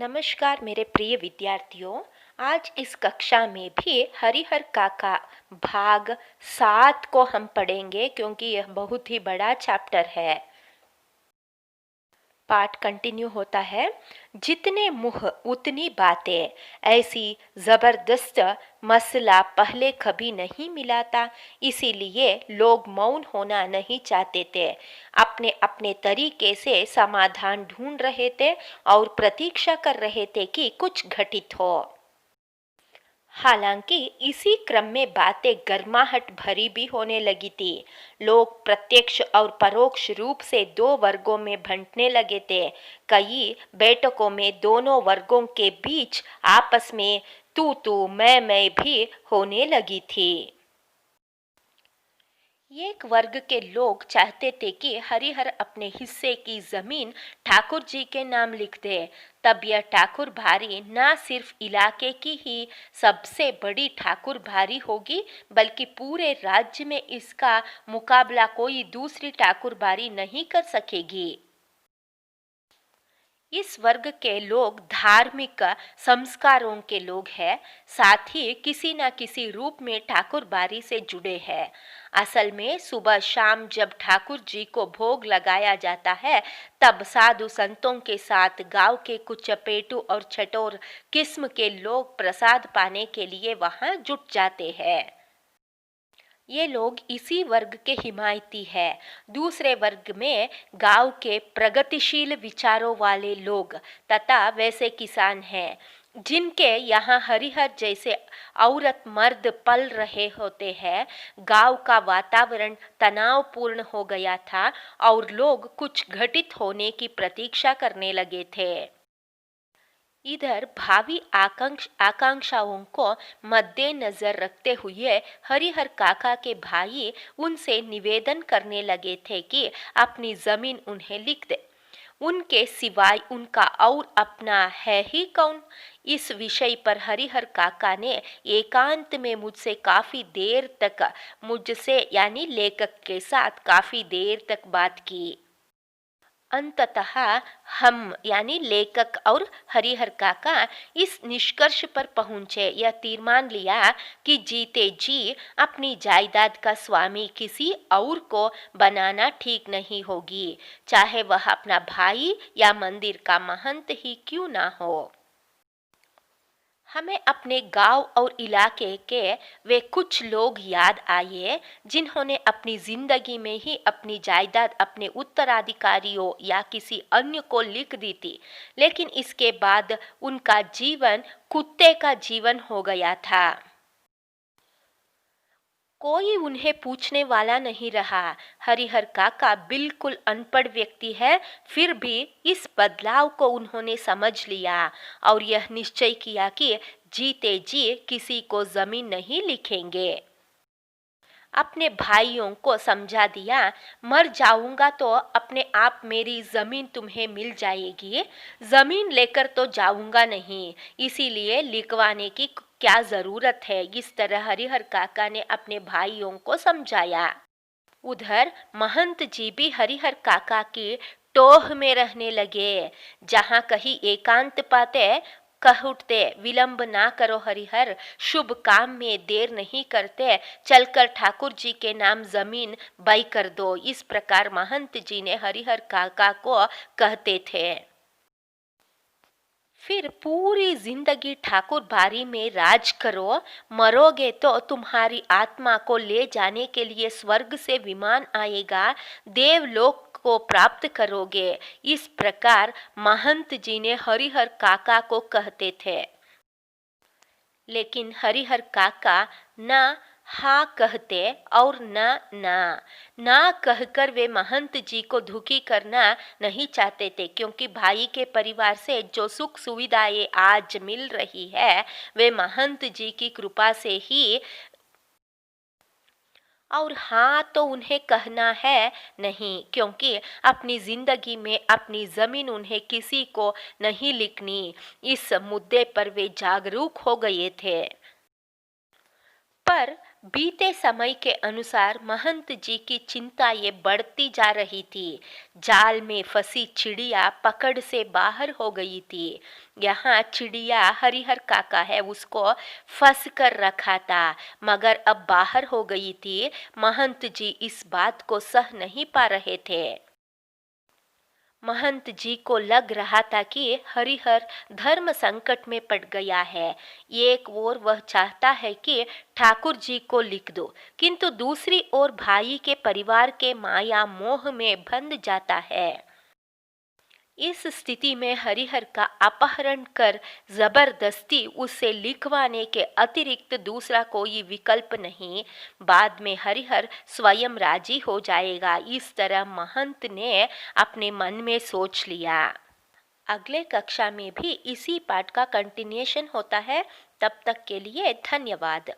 नमस्कार मेरे प्रिय विद्यार्थियों। आज इस कक्षा में भी हरिहर काका भाग 7 को हम पढ़ेंगे क्योंकि यह बहुत ही बड़ा चैप्टर है। पाठ कंटिन्यू होता है। जितने मुंह उतनी बातें, ऐसी जबरदस्त मसला पहले कभी नहीं मिला था। इसीलिए लोग मौन होना नहीं चाहते थे, अपने अपने तरीके से समाधान ढूंढ रहे थे और प्रतीक्षा कर रहे थे कि कुछ घटित हो। हालांकि इसी क्रम में बातें गर्माहट भरी भी होने लगी थी। लोग प्रत्यक्ष और परोक्ष रूप से दो वर्गों में बंटने लगे थे। कई बैठकों में दोनों वर्गों के बीच आपस में तू मैं भी होने लगी थी। एक वर्ग के लोग चाहते थे कि हरिहर अपने हिस्से की जमीन ठाकुर जी के नाम लिख दे। तब यह ठाकुर भारी न सिर्फ इलाके की ही सबसे बड़ी ठाकुर भारी होगी, बल्कि पूरे राज्य में इसका मुकाबला कोई दूसरी ठाकुर भारी नहीं कर सकेगी। इस वर्ग के लोग धार्मिक संस्कारों के लोग हैं, साथ ही किसी न किसी रूप में ठाकुर बारी से जुड़े हैं। असल में सुबह शाम जब ठाकुर जी को भोग लगाया जाता है, तब साधु संतों के साथ गांव के कुछ चपेटू और छटोर किस्म के लोग प्रसाद पाने के लिए वहां जुट जाते हैं। ये लोग इसी वर्ग के हिमायती हैं। दूसरे वर्ग में गांव के प्रगतिशील विचारों वाले लोग तथा वैसे किसान हैं जिनके यहाँ हरिहर जैसे औरत मर्द पल रहे होते हैं। गांव का वातावरण तनावपूर्ण हो गया था और लोग कुछ घटित होने की प्रतीक्षा करने लगे थे। इधर भावी आकांक्षाओं को मद्देनजर रखते हुए हरिहर काका के भाई उनसे निवेदन करने लगे थे कि अपनी जमीन उन्हें लिख दे। उनके सिवाय उनका और अपना है ही कौन। इस विषय पर हरिहर काका ने एकांत में मुझसे काफी देर तक मुझसे यानी लेखक के साथ काफी देर तक बात की। अंततः हम यानी लेखक और हरिहर काका इस निष्कर्ष पर पहुंचे, यह तीर्मान लिया कि जीते जी अपनी जायदाद का स्वामी किसी और को बनाना ठीक नहीं होगी, चाहे वह अपना भाई या मंदिर का महंत ही क्यों ना हो। हमें अपने गांव और इलाके के वे कुछ लोग याद आए जिन्होंने अपनी जिंदगी में ही अपनी जायदाद अपने उत्तराधिकारियों या किसी अन्य को लिख दी थी, लेकिन इसके बाद उनका जीवन कुत्ते का जीवन हो गया था। कोई उन्हें पूछने वाला नहीं रहा। हरिहर काका बिल्कुल अनपढ़ व्यक्ति है, फिर भी इस बदलाव को उन्होंने समझ लिया और यह निश्चय किया कि जीते जी किसी को जमीन नहीं लिखेंगे। अपने भाइयों को समझा दिया, मर जाऊंगा तो अपने आप मेरी जमीन तुम्हें मिल जाएगी, जमीन लेकर तो जाऊंगा नहीं, इसीलिए लिखवाने की क्या जरूरत है। इस तरह हरिहर काका ने अपने भाइयों को समझाया। उधर महंत जी भी हरिहर काका की टोह में रहने लगे। जहाँ कहीं एकांत पाते कह उठते, विलंब ना करो हरिहर, शुभ काम में देर नहीं करते, चलकर ठाकुर जी के नाम जमीन बई कर दो। इस प्रकार महंत जी ने हरिहर काका को कहते थे। फिर पूरी जिंदगी ठाकुर बारी में राज करो, मरोगे तो तुम्हारी आत्मा को ले जाने के लिए स्वर्ग से विमान आएगा, देवलोक को प्राप्त करोगे। इस प्रकार महंत जी ने हरिहर काका को कहते थे। लेकिन हरिहर काका न हाँ कहते और ना कहकर वे महंत जी को दुखी करना नहीं चाहते थे, क्योंकि भाई के परिवार से जो सुख सुविधाएं आज मिल रही है वे महंत जी की कृपा से ही, और हाँ तो उन्हें कहना है नहीं, क्योंकि अपनी जिंदगी में अपनी जमीन उन्हें किसी को नहीं लिखनी। इस मुद्दे पर वे जागरूक हो गए थे। पर बीते समय के अनुसार महंत जी की चिंता ये बढ़ती जा रही थी। जाल में फंसी चिड़िया पकड़ से बाहर हो गई थी। यहाँ चिड़िया हरिहर काका है उसको फंस कर रखा था, मगर अब बाहर हो गई थी। महंत जी इस बात को सह नहीं पा रहे थे। महंत जी को लग रहा था कि हरिहर धर्म संकट में पड़ गया है। एक ओर वह चाहता है कि ठाकुर जी को लिख दो, किंतु दूसरी ओर भाई के परिवार के माया मोह में बंध जाता है। इस स्थिति में हरिहर का अपहरण कर जबरदस्ती उसे लिखवाने के अतिरिक्त दूसरा कोई विकल्प नहीं। बाद में हरिहर स्वयं राजी हो जाएगा, इस तरह महंत ने अपने मन में सोच लिया। अगले कक्षा में भी इसी पाठ का कंटिन्यूएशन होता है। तब तक के लिए धन्यवाद।